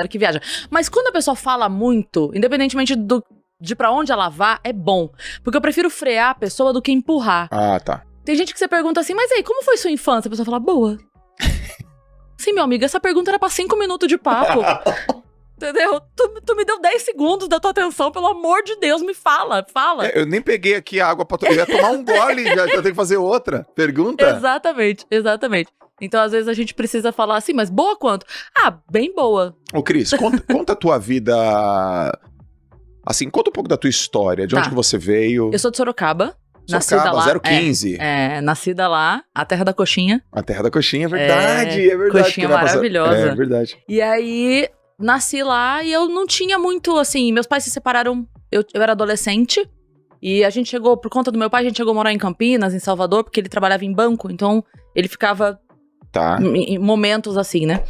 que viaja. Mas quando a pessoa fala muito, independentemente de pra onde ela vá, é bom. Porque eu prefiro frear a pessoa do que empurrar. Ah, tá. Tem gente que você pergunta assim, mas aí, como foi sua infância? A pessoa fala, boa. Sim, meu amigo, essa pergunta era pra 5 minutos de papo. Entendeu? Tu me deu 10 segundos da tua atenção, pelo amor de Deus, me fala. Eu nem peguei aqui a água pra... Eu ia tomar um gole, já tenho que fazer outra. Pergunta? Exatamente. Então, às vezes, a gente precisa falar assim, mas boa quanto? Ah, bem boa. Ô, Cris, conta a tua vida... Assim, conta um pouco da tua história, de onde que você veio. Eu sou de Sorocaba. Nascida lá. 015. Nascida lá, a terra da coxinha. A terra da coxinha, é verdade. Coxinha maravilhosa. É verdade. E aí, nasci lá e eu não tinha muito, assim, meus pais se separaram, eu era adolescente. E a gente chegou, por conta do meu pai, a gente chegou a morar em Campinas, em Salvador, porque ele trabalhava em banco, então ele ficava em momentos assim, né?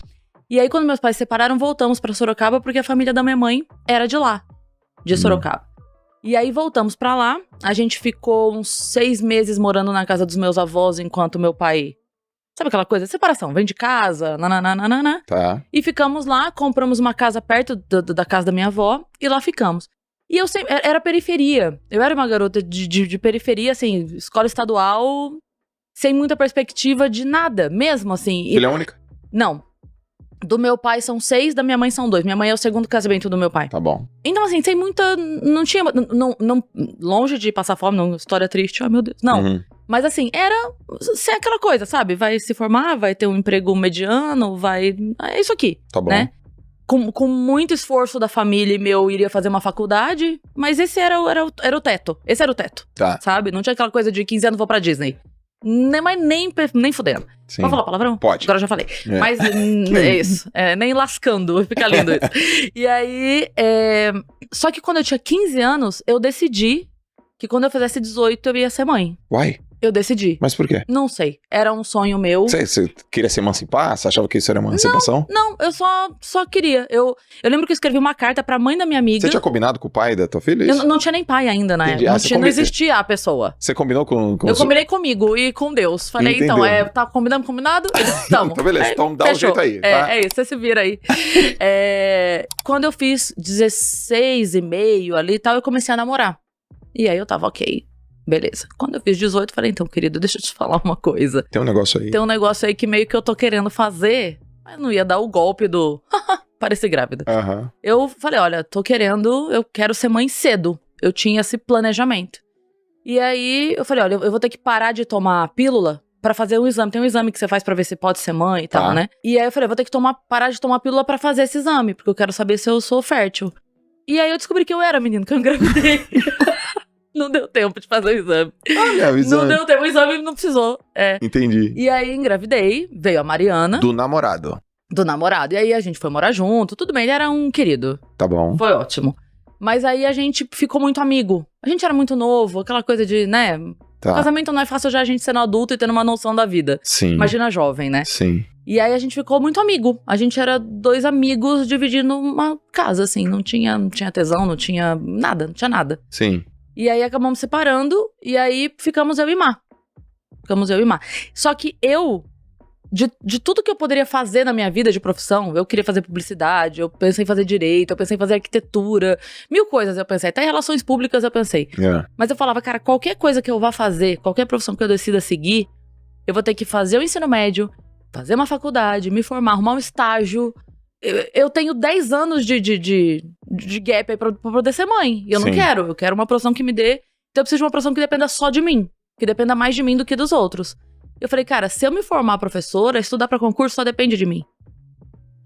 E aí, quando meus pais se separaram, voltamos pra Sorocaba, porque a família da minha mãe era de lá, de Sorocaba. E aí, voltamos pra lá, a gente ficou uns 6 meses morando na casa dos meus avós, enquanto meu pai... Sabe aquela coisa? Separação, vem de casa, nananana. Tá. E ficamos lá, compramos uma casa perto da casa da minha avó, e lá ficamos. E eu sempre... Era periferia. Eu era uma garota de periferia, assim, escola estadual, sem muita perspectiva de nada, mesmo assim. Filha única? Não. Do meu pai são 6, da minha mãe são 2. Minha mãe é o segundo casamento do meu pai. Tá bom. Então, assim, sem muita... Não tinha... Não, longe de passar fome, não, história triste, ai meu Deus. Não. Uhum. Mas assim, era sem aquela coisa, sabe? Vai se formar, vai ter um emprego mediano, vai... É isso aqui, tá bom. Né? Com muito esforço da família, eu iria fazer uma faculdade, mas esse era o teto. Esse era o teto, tá. Sabe? Não tinha aquela coisa de 15 anos vou pra Disney. Mas nem fudendo. Sim. Pode falar palavrão? Pode. Agora eu já falei. Mas é isso. Nem lascando. Fica lindo isso. E aí... Só que quando eu tinha 15 anos, eu decidi que quando eu fizesse 18, eu ia ser mãe. Uai? Eu decidi. Mas por quê? Não sei. Era um sonho meu. Você queria se emancipar? Você achava que isso era uma emancipação? Não, eu só queria. Eu lembro que eu escrevi uma carta pra mãe da minha amiga. Você tinha combinado com o pai da tua filha? Eu não tinha nem pai ainda, né? Não existia a pessoa. Você combinou com Eu combinei comigo e com Deus. Falei, Entendeu. então, tá combinado? Tamo. Então, beleza. Então dá um jeito aí, tá? É isso, você se vira aí. Quando eu fiz 16 e meio ali e tal, eu comecei a namorar. E aí eu tava ok. Beleza. Quando eu fiz 18, falei, então, querido, deixa eu te falar uma coisa. Tem um negócio aí. Tem um negócio aí que meio que eu tô querendo fazer, mas não ia dar o golpe do... parecer grávida. Uhum. Eu falei, olha, eu quero ser mãe cedo. Eu tinha esse planejamento. E aí, eu falei, olha, eu vou ter que parar de tomar a pílula pra fazer um exame. Tem um exame que você faz pra ver se pode ser mãe e tal, né? E aí eu falei, eu vou ter que parar de tomar a pílula pra fazer esse exame, porque eu quero saber se eu sou fértil. E aí eu descobri que eu era, menino, que eu engravidei. Não deu tempo de fazer o exame. Olha, o exame. Não deu tempo, o exame não precisou. Entendi. E aí engravidei, veio a Mariana. Do namorado. E aí a gente foi morar junto, tudo bem, ele era um querido. Tá bom. Foi ótimo. Mas aí a gente ficou muito amigo. A gente era muito novo, aquela coisa de, né? Tá. Casamento não é fácil já a gente sendo adulto e tendo uma noção da vida. Sim. Imagina jovem, né? Sim. E aí a gente ficou muito amigo. A gente era 2 amigos dividindo uma casa, assim. Não tinha tesão, não tinha nada. Sim. E aí acabamos separando, e aí ficamos eu e Má. Só que de tudo que eu poderia fazer na minha vida de profissão, eu queria fazer publicidade, eu pensei em fazer direito, eu pensei em fazer arquitetura, 1000 coisas eu pensei, até em relações públicas eu pensei. Mas eu falava, cara, qualquer coisa que eu vá fazer, qualquer profissão que eu decida seguir, eu vou ter que fazer o ensino médio, fazer uma faculdade, me formar, arrumar um estágio. Eu tenho 10 anos de gap aí pra poder ser mãe. E eu não quero. Eu quero uma profissão que me dê... Então eu preciso de uma profissão que dependa só de mim. Que dependa mais de mim do que dos outros. Eu falei, cara, se eu me formar professora, estudar pra concurso só depende de mim.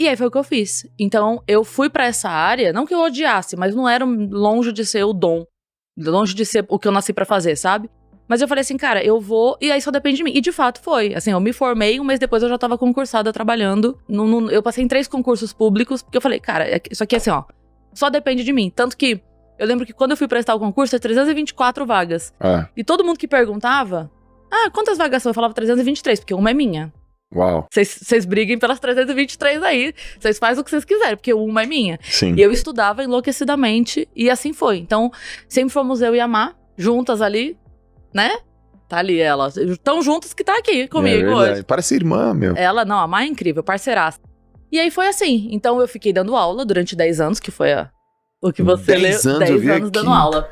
E aí foi o que eu fiz. Então eu fui pra essa área, não que eu odiasse, mas não era longe de ser o dom. Longe de ser o que eu nasci pra fazer, sabe? Mas eu falei assim, cara, eu vou... E aí só depende de mim. E de fato foi. Assim, eu me formei, um mês depois eu já tava concursada trabalhando. Eu passei em 3 concursos públicos, porque eu falei, cara, isso aqui é assim, ó. Só depende de mim. Tanto que eu lembro que quando eu fui prestar o concurso, é 324 vagas. E todo mundo que perguntava, quantas vagas são? Eu falava 323, porque uma é minha. Uau. Vocês briguem pelas 323 aí. Vocês fazem o que vocês quiserem, porque uma é minha. Sim. E eu estudava enlouquecidamente, e assim foi. Então, sempre fomos eu e a Má, juntas ali, né? Tá ali ela. Tão juntas que tá aqui comigo hoje. Parece irmã, meu. Ela, não, a Má é incrível, parceiraça. E aí foi assim. Então eu fiquei dando aula durante 10 anos, que foi o que você leu. 10 anos, 10 anos dando aula.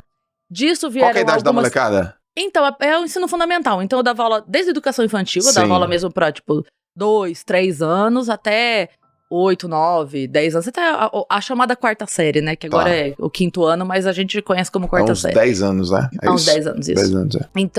Disso vieram Qual que é a idade da molecada? Então, é o ensino fundamental. Então eu dava aula desde a educação infantil, eu Sim. dava aula mesmo pra, tipo, 2, 3 anos, até 8, 9, 10 anos. Até a chamada quarta série, né? Que agora é o 5º ano, mas a gente conhece como quarta série. Uns 10 anos, né? Há uns 10 anos, isso. 10 anos, é. Então,